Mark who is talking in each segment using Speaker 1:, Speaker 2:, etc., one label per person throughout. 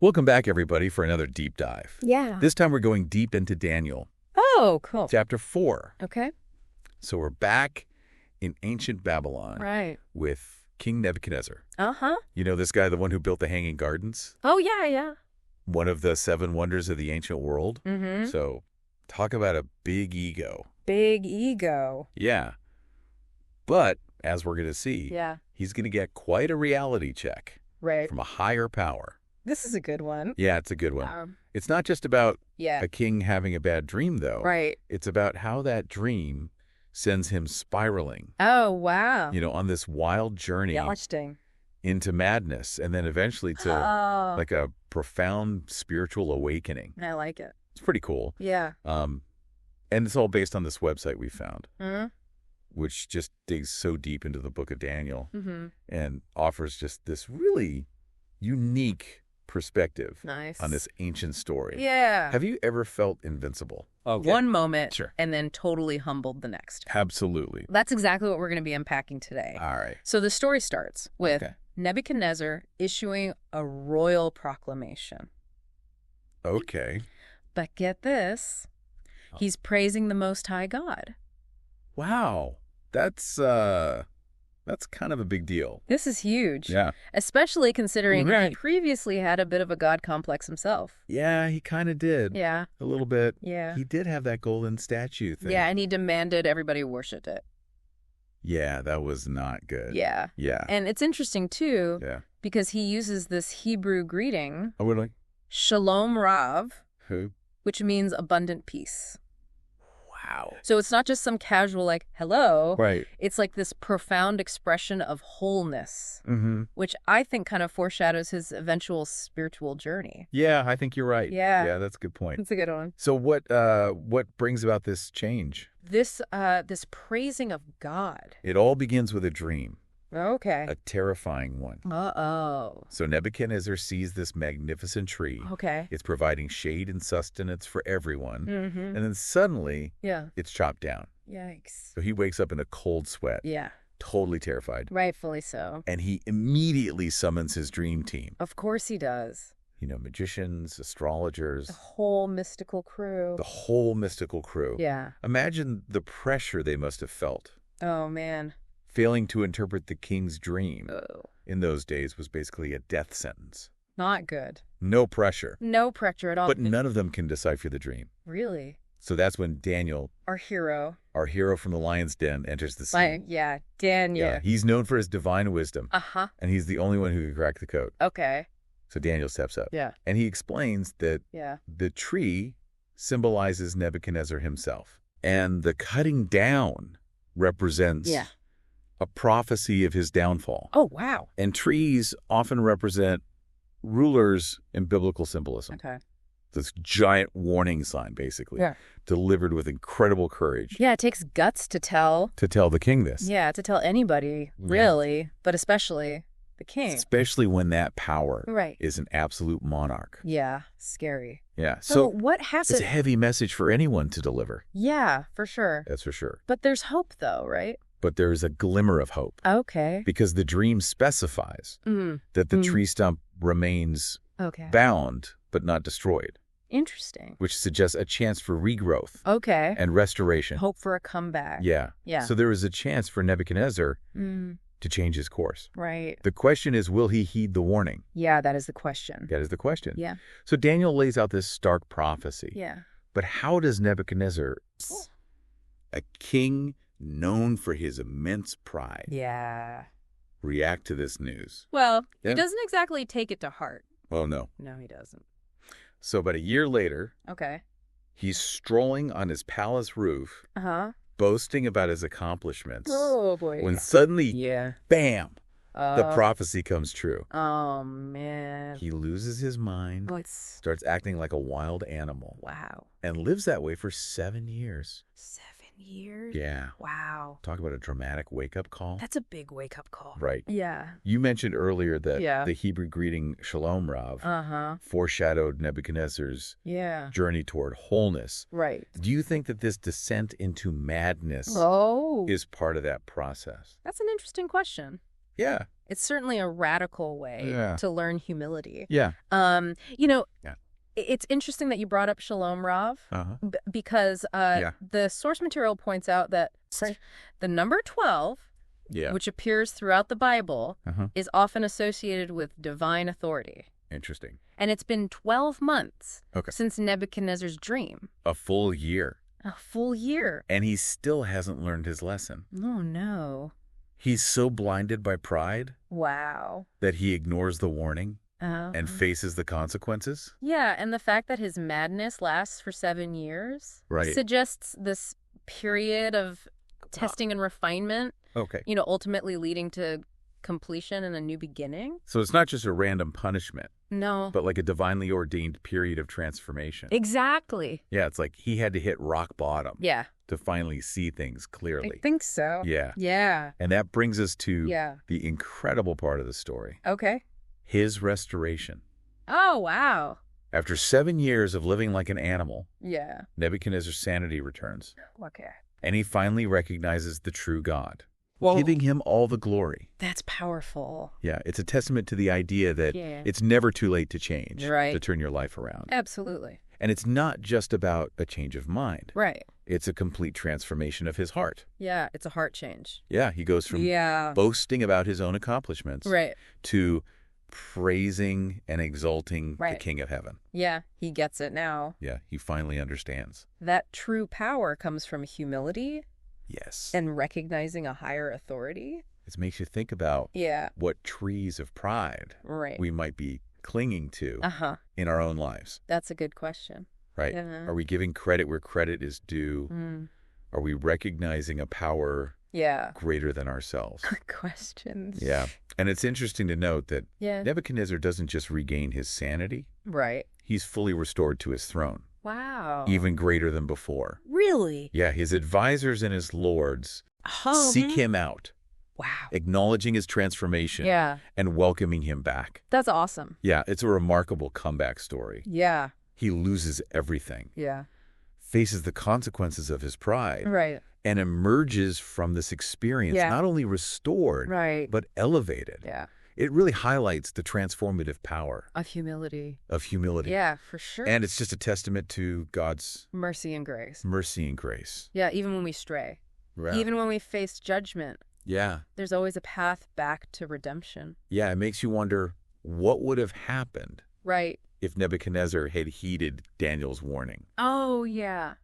Speaker 1: Welcome back, everybody, for another deep dive.
Speaker 2: Yeah.
Speaker 1: This time we're going deep into Daniel,
Speaker 2: Oh, cool.
Speaker 1: chapter 4.
Speaker 2: Okay.
Speaker 1: So we're back in ancient Babylon
Speaker 2: Right.
Speaker 1: with King Nebuchadnezzar.
Speaker 2: Uh-huh.
Speaker 1: You know this guy, the one who built the Hanging Gardens?
Speaker 2: Oh, yeah.
Speaker 1: One of the 7 wonders of the ancient world.
Speaker 2: Mm-hmm.
Speaker 1: So talk about a big ego.
Speaker 2: Big ego.
Speaker 1: Yeah. But, as we're going to see,
Speaker 2: Yeah.
Speaker 1: he's going to get quite a reality check
Speaker 2: Right.
Speaker 1: from a higher power.
Speaker 2: This is a good one.
Speaker 1: Yeah, it's a good one. It's not just about
Speaker 2: Yeah.
Speaker 1: a king having a bad dream, though.
Speaker 2: Right.
Speaker 1: It's about how that dream sends him spiraling,
Speaker 2: Oh, wow.
Speaker 1: on this wild journey
Speaker 2: Yeah, interesting.
Speaker 1: into madness and then eventually to
Speaker 2: Oh.
Speaker 1: like a profound spiritual awakening.
Speaker 2: I like it.
Speaker 1: It's pretty cool.
Speaker 2: Yeah.
Speaker 1: And it's all based on this website we found,
Speaker 2: Mm-hmm.
Speaker 1: which just digs so deep into the book of Daniel
Speaker 2: Mm-hmm.
Speaker 1: and offers just this really unique perspective
Speaker 2: Nice.
Speaker 1: on this ancient story.
Speaker 2: Yeah.
Speaker 1: Have you ever felt invincible?
Speaker 2: One moment
Speaker 1: Sure.
Speaker 2: and then totally humbled the next.
Speaker 1: Absolutely.
Speaker 2: That's exactly what we're going to be unpacking today.
Speaker 1: All right.
Speaker 2: So the story starts with
Speaker 1: Okay.
Speaker 2: Nebuchadnezzar issuing a royal proclamation.
Speaker 1: Okay.
Speaker 2: But get this, he's praising the Most High God.
Speaker 1: Wow. That's kind of a big deal.
Speaker 2: This is huge.
Speaker 1: Yeah.
Speaker 2: Especially considering
Speaker 1: Right.
Speaker 2: he previously had a bit of a God complex himself.
Speaker 1: Yeah, he kind of did.
Speaker 2: Yeah.
Speaker 1: A little bit.
Speaker 2: Yeah.
Speaker 1: He did have that golden statue thing.
Speaker 2: Yeah, and he demanded everybody worshipped it.
Speaker 1: Yeah, that was not good.
Speaker 2: Yeah.
Speaker 1: Yeah.
Speaker 2: And it's interesting, too,
Speaker 1: Yeah.
Speaker 2: because he uses this Hebrew greeting,
Speaker 1: Oh, really?
Speaker 2: Shalom Rav,
Speaker 1: Who?
Speaker 2: which means abundant peace.
Speaker 1: Wow.
Speaker 2: So it's not just some casual, like, hello.
Speaker 1: Right.
Speaker 2: It's like this profound expression of wholeness,
Speaker 1: Mm-hmm.
Speaker 2: which I think kind of foreshadows his eventual spiritual journey.
Speaker 1: Yeah, I think you're right.
Speaker 2: Yeah.
Speaker 1: Yeah, that's a good point.
Speaker 2: That's a good one.
Speaker 1: So what brings about this change?
Speaker 2: This praising of God.
Speaker 1: It all begins with a dream,
Speaker 2: Okay.
Speaker 1: a terrifying one.
Speaker 2: Uh-oh.
Speaker 1: So Nebuchadnezzar sees this magnificent tree.
Speaker 2: Okay.
Speaker 1: It's providing shade and sustenance for everyone.
Speaker 2: Mm-hmm.
Speaker 1: And then suddenly,
Speaker 2: Yeah.
Speaker 1: it's chopped down.
Speaker 2: Yikes.
Speaker 1: So he wakes up in a cold sweat,
Speaker 2: Yeah.
Speaker 1: totally terrified.
Speaker 2: Rightfully so.
Speaker 1: And he immediately summons his dream team.
Speaker 2: Of course he does.
Speaker 1: Magicians, astrologers,
Speaker 2: The whole mystical crew.
Speaker 1: the whole mystical crew.
Speaker 2: Yeah.
Speaker 1: Imagine the pressure they must have felt.
Speaker 2: Oh, man.
Speaker 1: Failing to interpret the king's dream
Speaker 2: Oh.
Speaker 1: in those days was basically a death sentence.
Speaker 2: Not good.
Speaker 1: No pressure.
Speaker 2: No pressure at all.
Speaker 1: But none of them can decipher the dream.
Speaker 2: Really?
Speaker 1: So that's when Daniel,
Speaker 2: Our hero.
Speaker 1: our hero from the lion's den, enters the scene.
Speaker 2: Yeah. Daniel.
Speaker 1: Yeah, he's known for his divine wisdom,
Speaker 2: Uh-huh.
Speaker 1: and he's the only one who can crack the code.
Speaker 2: Okay.
Speaker 1: So Daniel steps up,
Speaker 2: Yeah.
Speaker 1: and he explains that
Speaker 2: Yeah.
Speaker 1: the tree symbolizes Nebuchadnezzar himself, and the cutting down represents
Speaker 2: Yeah.
Speaker 1: a prophecy of his downfall.
Speaker 2: Oh, wow.
Speaker 1: And trees often represent rulers in biblical symbolism.
Speaker 2: Okay.
Speaker 1: This giant warning sign, basically,
Speaker 2: Yeah.
Speaker 1: delivered with incredible courage
Speaker 2: Yeah, it takes guts to tell.
Speaker 1: to tell the king this.
Speaker 2: Yeah, to tell anybody, really, but especially the king.
Speaker 1: Especially when that power
Speaker 2: Right.
Speaker 1: is an absolute monarch.
Speaker 2: Yeah, scary.
Speaker 1: Yeah.
Speaker 2: So
Speaker 1: So
Speaker 2: what has
Speaker 1: it's a
Speaker 2: to...
Speaker 1: heavy message for anyone to deliver.
Speaker 2: Yeah, for sure.
Speaker 1: That's for sure.
Speaker 2: But there's hope, though, right?
Speaker 1: But there is a glimmer of hope
Speaker 2: Okay.
Speaker 1: because the dream specifies
Speaker 2: Mm.
Speaker 1: that the
Speaker 2: Mm.
Speaker 1: tree stump remains
Speaker 2: Okay.
Speaker 1: bound but not destroyed,
Speaker 2: Interesting.
Speaker 1: which suggests a chance for regrowth
Speaker 2: Okay.
Speaker 1: and restoration.
Speaker 2: Hope for a comeback.
Speaker 1: Yeah.
Speaker 2: Yeah.
Speaker 1: So there is a chance for Nebuchadnezzar
Speaker 2: Mm.
Speaker 1: to change his course.
Speaker 2: Right.
Speaker 1: The question is, will he heed the warning?
Speaker 2: Yeah, that is the question.
Speaker 1: That is the question.
Speaker 2: Yeah.
Speaker 1: So Daniel lays out this stark prophecy.
Speaker 2: Yeah.
Speaker 1: But how does Nebuchadnezzar, a king known for his immense pride,
Speaker 2: Yeah.
Speaker 1: react to this news?
Speaker 2: Well,
Speaker 1: Yeah.
Speaker 2: he doesn't exactly take it to heart.
Speaker 1: Well, no.
Speaker 2: No, he doesn't.
Speaker 1: So about a year later,
Speaker 2: Okay.
Speaker 1: he's strolling on his palace roof,
Speaker 2: Uh-huh.
Speaker 1: boasting about his accomplishments,
Speaker 2: Oh, boy.
Speaker 1: when suddenly,
Speaker 2: Yeah.
Speaker 1: bam, the
Speaker 2: Oh.
Speaker 1: prophecy comes true.
Speaker 2: Oh, man.
Speaker 1: He loses his mind,
Speaker 2: Oh, it's...
Speaker 1: starts acting like a wild animal,
Speaker 2: Wow.
Speaker 1: and lives that way for 7 years.
Speaker 2: 7 years?
Speaker 1: Yeah.
Speaker 2: Wow.
Speaker 1: Talk about a dramatic wake-up call.
Speaker 2: That's a big wake-up call.
Speaker 1: Right.
Speaker 2: Yeah.
Speaker 1: You mentioned earlier that
Speaker 2: Yeah.
Speaker 1: the Hebrew greeting Shalom Rav
Speaker 2: Uh-huh.
Speaker 1: foreshadowed Nebuchadnezzar's
Speaker 2: Yeah.
Speaker 1: journey toward wholeness.
Speaker 2: Right.
Speaker 1: Do you think that this descent into madness
Speaker 2: Oh.
Speaker 1: is part of that process?
Speaker 2: That's an interesting question.
Speaker 1: Yeah.
Speaker 2: It's certainly a radical way
Speaker 1: Yeah.
Speaker 2: to learn humility.
Speaker 1: Yeah.
Speaker 2: You know,
Speaker 1: Yeah.
Speaker 2: it's interesting that you brought up Shalom Rav
Speaker 1: Uh-huh.
Speaker 2: because
Speaker 1: Yeah.
Speaker 2: the source material points out that the number 12,
Speaker 1: Yeah.
Speaker 2: which appears throughout the Bible,
Speaker 1: Uh-huh.
Speaker 2: is often associated with divine authority.
Speaker 1: Interesting.
Speaker 2: And it's been 12 months
Speaker 1: Okay.
Speaker 2: since Nebuchadnezzar's dream.
Speaker 1: A full year.
Speaker 2: A full year.
Speaker 1: And he still hasn't learned his lesson.
Speaker 2: Oh, no.
Speaker 1: He's so blinded by pride
Speaker 2: Wow.
Speaker 1: that he ignores the warning
Speaker 2: Oh.
Speaker 1: and faces the consequences.
Speaker 2: Yeah, and the fact that his madness lasts for 7 years
Speaker 1: Right.
Speaker 2: suggests this period of testing and refinement,
Speaker 1: Okay.
Speaker 2: ultimately leading to completion and a new beginning.
Speaker 1: So it's not just a random punishment,
Speaker 2: No.
Speaker 1: but like a divinely ordained period of transformation.
Speaker 2: Exactly.
Speaker 1: Yeah, it's like he had to hit rock bottom
Speaker 2: Yeah.
Speaker 1: to finally see things
Speaker 2: I
Speaker 1: clearly.
Speaker 2: think so.
Speaker 1: Yeah.
Speaker 2: Yeah.
Speaker 1: And that brings us to
Speaker 2: Yeah.
Speaker 1: the incredible part of the story,
Speaker 2: Okay.
Speaker 1: his restoration.
Speaker 2: Oh, wow.
Speaker 1: After 7 years of living like an animal,
Speaker 2: Yeah.
Speaker 1: Nebuchadnezzar's sanity returns,
Speaker 2: Okay.
Speaker 1: and he finally recognizes the true God,
Speaker 2: Whoa.
Speaker 1: giving him all the glory.
Speaker 2: That's powerful.
Speaker 1: Yeah, it's a testament to the idea that
Speaker 2: Yeah.
Speaker 1: it's never too late to change,
Speaker 2: Right.
Speaker 1: to turn your life around.
Speaker 2: Absolutely.
Speaker 1: And it's not just about a change of mind.
Speaker 2: Right.
Speaker 1: It's a complete transformation of his heart.
Speaker 2: Yeah. It's a heart change.
Speaker 1: Yeah, he goes from
Speaker 2: Yeah.
Speaker 1: boasting about his own accomplishments
Speaker 2: Right.
Speaker 1: to praising and exalting the
Speaker 2: Right.
Speaker 1: King of Heaven.
Speaker 2: Yeah. He gets it now.
Speaker 1: Yeah, he finally understands.
Speaker 2: That true power comes from humility
Speaker 1: Yes.
Speaker 2: and recognizing a higher authority.
Speaker 1: It makes you think about
Speaker 2: Yeah.
Speaker 1: what trees of pride
Speaker 2: Right.
Speaker 1: we might be clinging to
Speaker 2: Uh-huh.
Speaker 1: in our own lives,
Speaker 2: That's a good question.
Speaker 1: right?
Speaker 2: Yeah.
Speaker 1: Are we giving credit where credit is due?
Speaker 2: Mm.
Speaker 1: Are we recognizing a power
Speaker 2: Yeah.
Speaker 1: greater than ourselves?
Speaker 2: Good questions.
Speaker 1: Yeah. And it's interesting to note that
Speaker 2: Yeah.
Speaker 1: Nebuchadnezzar doesn't just regain his sanity,
Speaker 2: Right.
Speaker 1: he's fully restored to his throne,
Speaker 2: Wow.
Speaker 1: even greater than before.
Speaker 2: Really?
Speaker 1: Yeah, his advisors and his lords
Speaker 2: Oh.
Speaker 1: seek him out,
Speaker 2: Wow.
Speaker 1: acknowledging his transformation
Speaker 2: Yeah.
Speaker 1: and welcoming him back.
Speaker 2: That's awesome.
Speaker 1: Yeah, it's a remarkable comeback story.
Speaker 2: Yeah.
Speaker 1: He loses everything,
Speaker 2: Yeah.
Speaker 1: faces the consequences of his pride,
Speaker 2: Right.
Speaker 1: and emerges from this experience
Speaker 2: Yeah.
Speaker 1: not only restored,
Speaker 2: Right.
Speaker 1: but elevated.
Speaker 2: Yeah.
Speaker 1: It really highlights the transformative power
Speaker 2: Of humility.
Speaker 1: of humility.
Speaker 2: Yeah, for sure.
Speaker 1: And it's just a testament to God's
Speaker 2: mercy and grace.
Speaker 1: mercy and grace.
Speaker 2: Yeah, even when we stray.
Speaker 1: Right.
Speaker 2: Even when we face judgment,
Speaker 1: Yeah.
Speaker 2: there's always a path back to redemption.
Speaker 1: Yeah, it makes you wonder what would have happened
Speaker 2: Right.
Speaker 1: if Nebuchadnezzar had heeded Daniel's warning
Speaker 2: Oh, yeah.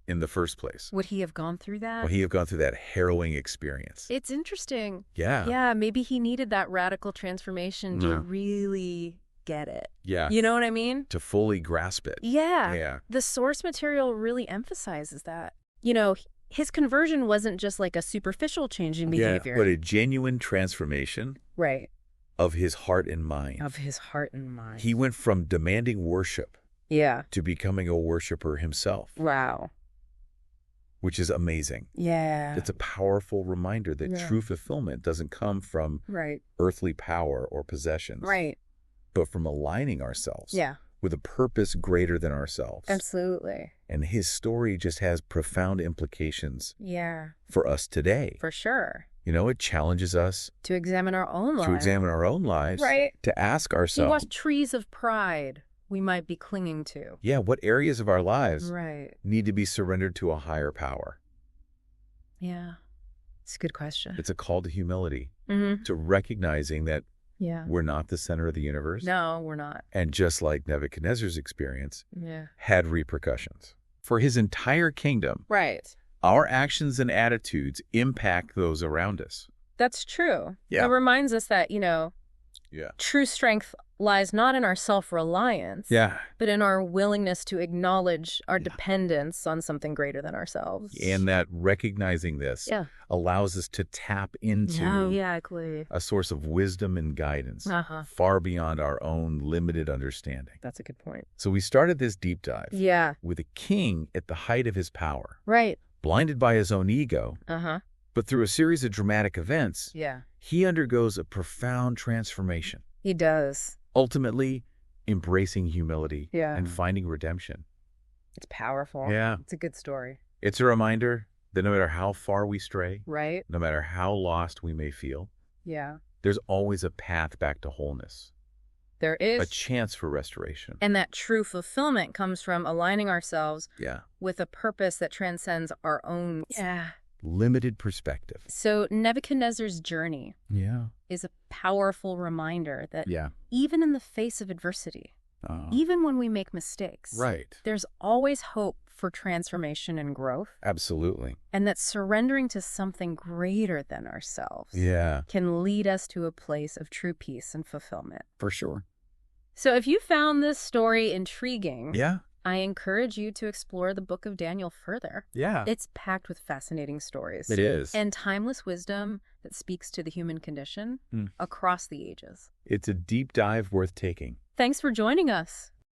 Speaker 1: in the first place.
Speaker 2: Would he have gone through that?
Speaker 1: Well, he have gone through that harrowing experience.
Speaker 2: It's interesting.
Speaker 1: Yeah.
Speaker 2: Yeah, maybe he needed that radical transformation to
Speaker 1: Yeah.
Speaker 2: really get it.
Speaker 1: Yeah.
Speaker 2: You know what I mean?
Speaker 1: To fully grasp it.
Speaker 2: Yeah.
Speaker 1: Yeah.
Speaker 2: The source material really emphasizes that. His conversion wasn't just like a superficial change in behavior.
Speaker 1: Yeah, but a genuine transformation
Speaker 2: Right.
Speaker 1: of his heart and mind.
Speaker 2: Of his heart and mind.
Speaker 1: He went from demanding worship
Speaker 2: Yeah.
Speaker 1: to becoming a worshiper himself,
Speaker 2: Wow.
Speaker 1: which is amazing.
Speaker 2: Yeah.
Speaker 1: It's a powerful reminder that
Speaker 2: Yeah.
Speaker 1: true fulfillment doesn't come from
Speaker 2: Right.
Speaker 1: earthly power or possessions,
Speaker 2: Right.
Speaker 1: but from aligning ourselves
Speaker 2: Yeah.
Speaker 1: with a purpose greater than ourselves.
Speaker 2: Absolutely.
Speaker 1: And his story just has profound implications
Speaker 2: Yeah.
Speaker 1: for us today.
Speaker 2: For sure.
Speaker 1: It challenges us
Speaker 2: To examine our own lives.
Speaker 1: to examine our own lives,
Speaker 2: Right.
Speaker 1: to ask
Speaker 2: See
Speaker 1: ourselves,
Speaker 2: what trees of pride we might be clinging to.
Speaker 1: yeah, what areas of our lives
Speaker 2: Right.
Speaker 1: need to be surrendered to a higher power?
Speaker 2: Yeah. It's a good question.
Speaker 1: It's a call to humility,
Speaker 2: Mm-hmm.
Speaker 1: to recognizing that
Speaker 2: Yeah.
Speaker 1: we're not the center of the universe.
Speaker 2: No, we're not.
Speaker 1: And just like Nebuchadnezzar's experience
Speaker 2: Yeah.
Speaker 1: had repercussions for his entire kingdom,
Speaker 2: Right.
Speaker 1: our actions and attitudes impact those around us.
Speaker 2: That's true.
Speaker 1: Yeah.
Speaker 2: It reminds us that,
Speaker 1: Yeah.
Speaker 2: true strength lies not in our self-reliance,
Speaker 1: Yeah.
Speaker 2: but in our willingness to acknowledge our dependence on something greater than ourselves.
Speaker 1: And that recognizing this
Speaker 2: Yeah.
Speaker 1: allows us to tap into
Speaker 2: Oh, yeah, exactly.
Speaker 1: a source of wisdom and guidance
Speaker 2: Uh-huh.
Speaker 1: far beyond our own limited understanding.
Speaker 2: That's a good point.
Speaker 1: So we started this deep dive
Speaker 2: Yeah.
Speaker 1: with a king at the height of his power,
Speaker 2: Right.
Speaker 1: blinded by his own ego,
Speaker 2: Uh-huh.
Speaker 1: but through a series of dramatic events,
Speaker 2: Yeah.
Speaker 1: he undergoes a profound transformation,
Speaker 2: He does.
Speaker 1: ultimately embracing humility
Speaker 2: Yeah.
Speaker 1: and finding redemption.
Speaker 2: It's powerful.
Speaker 1: Yeah.
Speaker 2: It's a good story.
Speaker 1: It's a reminder that no matter how far we stray,
Speaker 2: Right?
Speaker 1: no matter how lost we may feel,
Speaker 2: Yeah.
Speaker 1: There's always a path back to wholeness,
Speaker 2: There is.
Speaker 1: a chance for restoration.
Speaker 2: And that true fulfillment comes from aligning ourselves
Speaker 1: Yeah.
Speaker 2: with a purpose that transcends our own. Yeah.
Speaker 1: Limited perspective.
Speaker 2: So Nebuchadnezzar's journey
Speaker 1: Yeah.
Speaker 2: is a powerful reminder that
Speaker 1: Yeah.
Speaker 2: even in the face of adversity, even when we make mistakes,
Speaker 1: Right.
Speaker 2: there's always hope for transformation and growth,
Speaker 1: Absolutely.
Speaker 2: and that surrendering to something greater than ourselves
Speaker 1: Yeah.
Speaker 2: can lead us to a place of true peace and fulfillment.
Speaker 1: For sure.
Speaker 2: So if you found this story intriguing,
Speaker 1: Yeah.
Speaker 2: I encourage you to explore the Book of Daniel further.
Speaker 1: Yeah.
Speaker 2: It's packed with fascinating stories.
Speaker 1: It is.
Speaker 2: And timeless wisdom that speaks to the human condition
Speaker 1: Hmm.
Speaker 2: across the ages.
Speaker 1: It's a deep dive worth taking.
Speaker 2: Thanks for joining us.